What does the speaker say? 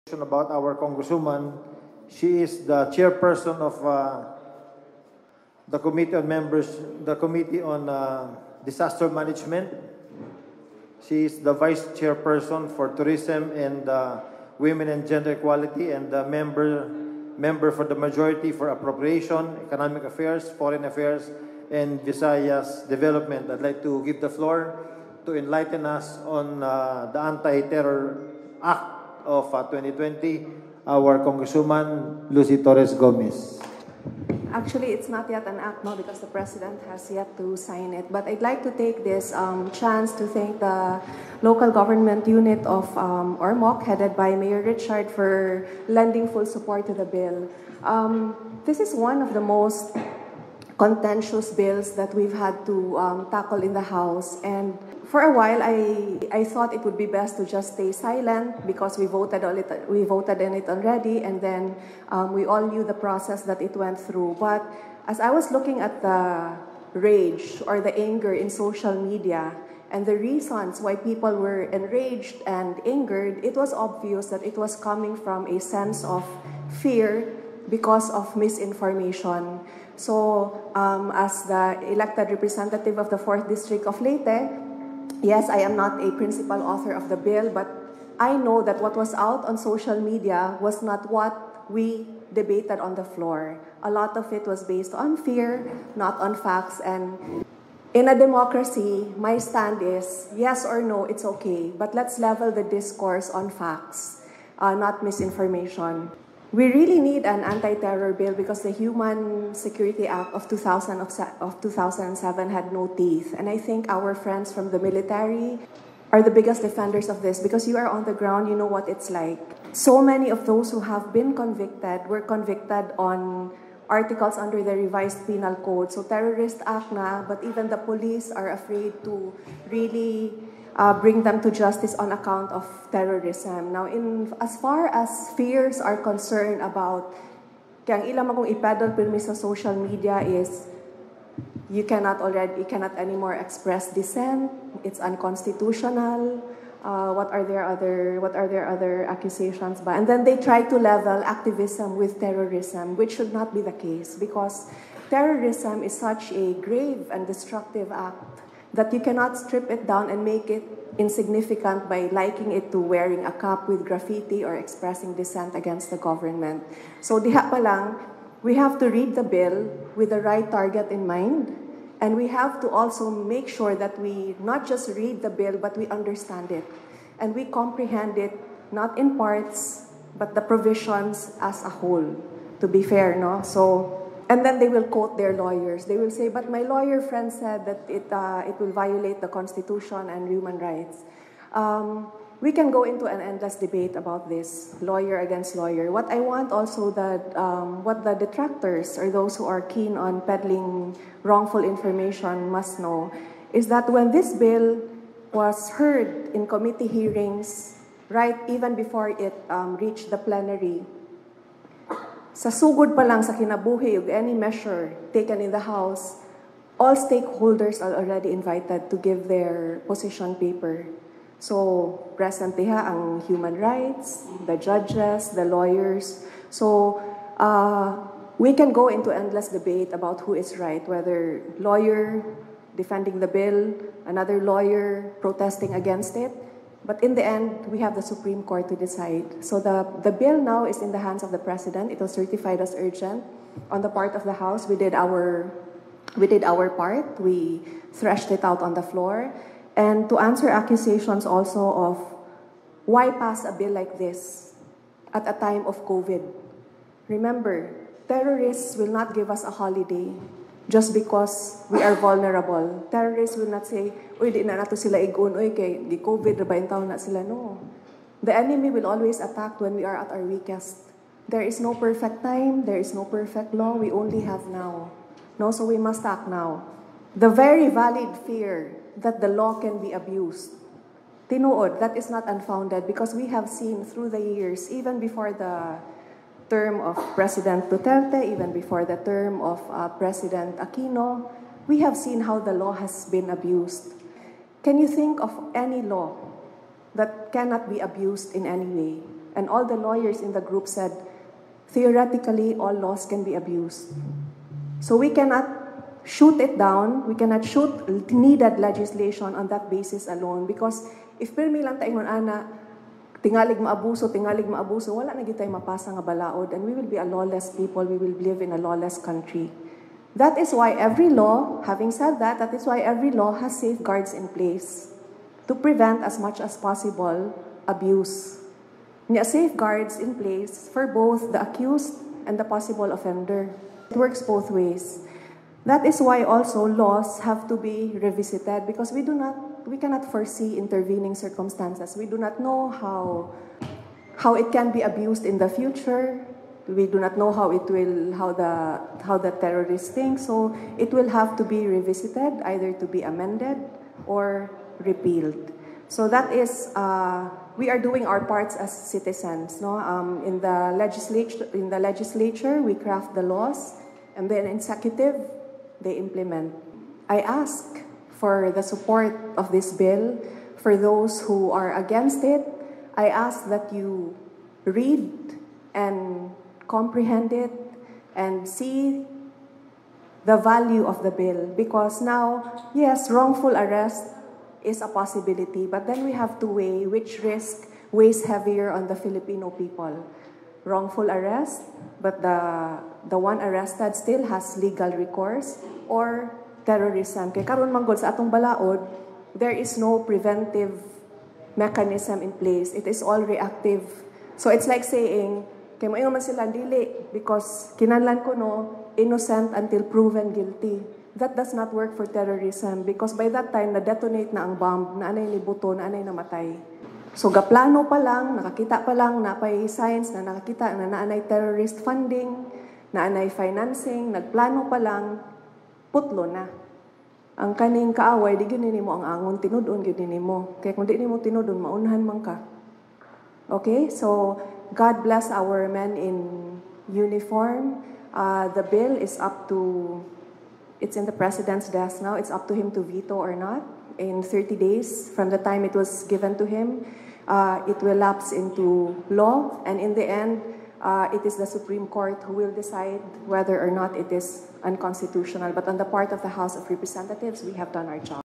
About our Congresswoman. She is the chairperson of the committee on members, the committee on disaster management. She is the vice chairperson for tourism and women and gender equality, and the member for the majority for appropriation, economic affairs, foreign affairs, and Visayas development. I'd like to give the floor to enlighten us on the Anti-Terror Act of 2020, our Congresswoman Lucy Torres Gomez. Actually, it's not yet an act, no, because the President has yet to sign it. But I'd like to take this chance to thank the local government unit of Ormoc, headed by Mayor Richard, for lending full support to the bill. This is one of the most contentious bills that we've had to tackle in the House. And for a while, I thought it would be best to just stay silent because we voted on it already, and then we all knew the process that it went through. But as I was looking at the rage or the anger in social media and the reasons why people were enraged and angered, it was obvious that it was coming from a sense of fear because of misinformation. So as the elected representative of the 4th District of Leyte, yes, I am not a principal author of the bill, but I know that what was out on social media was not what we debated on the floor. A lot of it was based on fear, not on facts. And in a democracy, my stand is yes or no, it's okay, but let's level the discourse on facts, not misinformation. We really need an anti-terror bill because the Human Security Act of 2007 had no teeth. And I think our friends from the military are the biggest defenders of this because you are on the ground, you know what it's like. So many of those who have been convicted were convicted on articles under the revised penal code. So terrorist act na, but even the police are afraid to really bring them to justice on account of terrorism. Now, as far as fears are concerned about, kaya ang ilang akong ipadol pirmi sa social media is, you cannot anymore express dissent. It's unconstitutional. What are their other accusations ba? And then they try to level activism with terrorism, which should not be the case because terrorism is such a grave and destructive act that you cannot strip it down and make it insignificant by liking it to wearing a cap with graffiti or expressing dissent against the government. So diha pa lang, we have to read the bill with the right target in mind, and we have to also make sure that we not just read the bill, but we understand it. And we comprehend it, not in parts, but the provisions as a whole, to be fair, no? So, and then they will quote their lawyers. They will say, but my lawyer friend said that it will violate the Constitution and human rights. We can go into an endless debate about this, lawyer against lawyer. What I want also that, what the detractors or those who are keen on peddling wrongful information must know is that when this bill was heard in committee hearings, right even before it reached the plenary, sa sugod pa lang sa kinabuhi of any measure taken in the House, all stakeholders are already invited to give their position paper. So, present diha ang human rights, the judges, the lawyers. So, we can go into endless debate about who is right, whether lawyer defending the bill, another lawyer protesting against it. But in the end, we have the Supreme Court to decide. So the bill now is in the hands of the President. It was certified as urgent. On the part of the House, we did our part. We threshed it out on the floor. And to answer accusations also of why pass a bill like this at a time of COVID. Remember, terrorists will not give us a holiday just because we are vulnerable. Terrorists will not say, uy, di na nato sila igun, uy, kay di COVID, rabayin taon na sila. No. The enemy will always attack when we are at our weakest. There is no perfect time, there is no perfect law, we only have now. No, so we must act now. The very valid fear that the law can be abused, tinuod, that is not unfounded because we have seen through the years, even before the term of President Duterte, even before the term of President Aquino, we have seen how the law has been abused. Can you think of any law that cannot be abused in any way? And all the lawyers in the group said, theoretically, all laws can be abused. So we cannot shoot it down, we cannot shoot needed legislation on that basis alone. Because if pirmi lang tayo ana, tingalig maabuso, wala na tayo mapasa nga balaod, and we will be a lawless people, we will live in a lawless country. That is why every law, having said that, that is why every law has safeguards in place to prevent as much as possible abuse. There are safeguards in place for both the accused and the possible offender. It works both ways. That is why also laws have to be revisited, because we cannot foresee intervening circumstances. We do not know how it can be abused in the future. We do not know how the terrorists think. So it will have to be revisited, either to be amended or repealed. So that is we are doing our parts as citizens. No, in the legislature we craft the laws, and then executive they implement. I ask for the support of this bill. For those who are against it, I ask that you read and comprehend it and see the value of the bill. Because now, yes, wrongful arrest is a possibility, but then we have to weigh which risk weighs heavier on the Filipino people. Wrongful arrest, but the one arrested still has legal recourse, or terrorism. Kaya karon manggod sa atong balaod, there is no preventive mechanism in place. It is all reactive. So it's like saying, kaya mo man sila dili because kinahanglan ko no innocent until proven guilty. That does not work for terrorism, because by that time na-detonate na ang bomb, na anay ni buto, na anay namatay. So gaplano pa lang, nakakita pa lang, napay science na nakakita na naanay terrorist funding, naanay financing, nagplano pa lang, putlo na. Ang kaning kaaway, di gyud nimo ang angon, tinudon gyud nimo. Kaya kung di nimo tinudon, maunahan man ka. Okay? So, God bless our men in uniform. The bill is up to, it's in the President's desk now. It's up to him to veto or not. In 30 days from the time it was given to him, it will lapse into law. And in the end, it is the Supreme Court who will decide whether or not it is unconstitutional. But on the part of the House of Representatives, we have done our job.